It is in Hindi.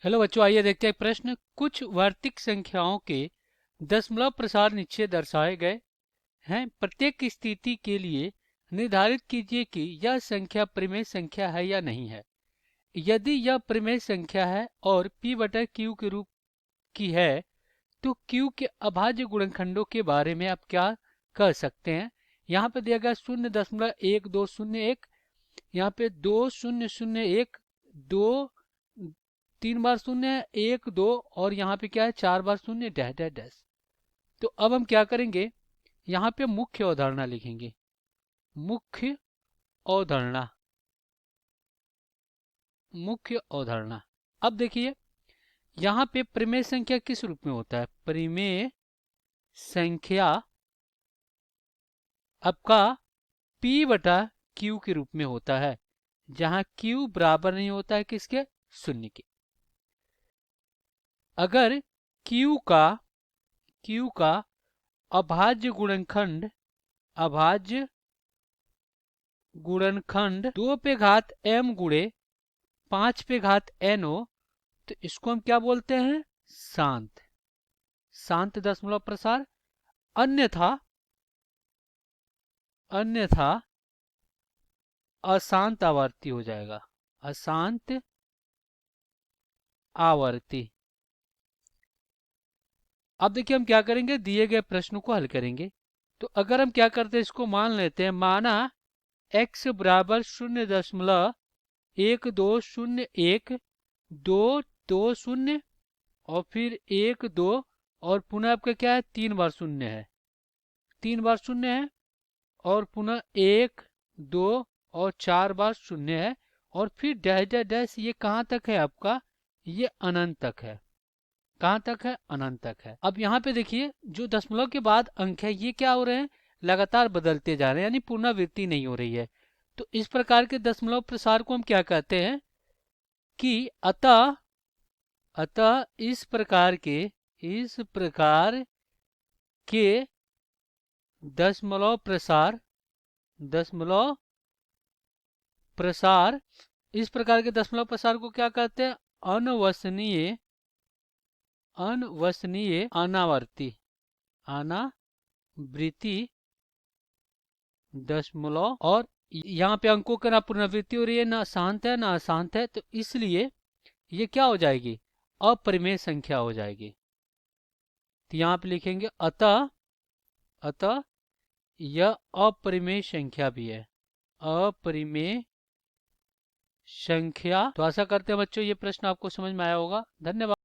हेलो बच्चों, आइए देखते हैं एक प्रश्न। कुछ वार्तिक संख्याओं के दशमलव प्रसार नीचे दर्शाए गए हैं। प्रत्येक स्थिति के लिए निर्धारित कीजिए कि यह संख्या परिमेय संख्या है या नहीं है। यदि यह परिमेय संख्या है और p बटा q के रूप की है तो q के अभाज्य गुणनखंडों के बारे में आप क्या कह सकते हैं। यहाँ पे दिया गया 0.1201, यहाँ पे 2001, 3 बार शून्य है, 1 2 और यहाँ पे क्या है 4 बार शून्य डैश डैश डैश। तो अब हम क्या करेंगे, यहाँ पे मुख्य अवधारणा लिखेंगे। मुख्य अवधारणा, मुख्य अवधारणा। अब देखिए यहाँ पे परिमेय संख्या किस रूप में होता है। परिमेय संख्या आपका p बटा q के रूप में होता है, जहां q बराबर नहीं होता है किसके, शून्य के। अगर q का अभाज्य गुणनखंड, अभाज्य गुणनखंड 2 पे घात m गुणे 5 पे घात n हो तो इसको हम क्या बोलते हैं, शांत, शांत दशमलव प्रसार। अन्यथा अन्यथा अशांत आवर्ती हो जाएगा, अशांत आवर्ती। अब देखिए हम क्या करेंगे, दिए गए प्रश्न को हल करेंगे। तो अगर हम क्या करते हैं, इसको मान लेते हैं, माना x बराबर 0.1201, 2 2 0 और फिर 1 2 और पुनः आपका क्या है 3 बार शून्य है, 3 बार शून्य है और पुनः 1 2 और 4 बार शून्य है और फिर डैश डैश डैश। ये कहाँ तक है आपका, ये अनंत तक है। कहाँ तक है, अनंत तक है। अब यहाँ पे देखिए जो दशमलव के बाद अंक है ये क्या हो रहे हैं, लगातार बदलते जा रहे हैं, यानी पुनरावृत्ति नहीं हो रही है। तो इस प्रकार के दशमलव प्रसार को हम क्या कहते हैं कि अतः अतः इस प्रकार के दशमलव प्रसार, दशमलव प्रसार, इस प्रकार के दशमलव प्रसार को क्या कहते हैं, अनवसनीय, अनवसनीय अनावर्ती, अनावृत्ति दशमलव। और यहाँ पे अंकों का ना पुनरावृत्ति हो रही है, ना शांत है ना अशांत है, तो इसलिए ये क्या हो जाएगी, अपरिमेय संख्या हो जाएगी। तो यहाँ पे लिखेंगे अतः, अतः यह अपरिमेय संख्या भी है, अपरिमेय संख्या। तो आशा करते हैं बच्चों ये प्रश्न आपको समझ में आया होगा। धन्यवाद।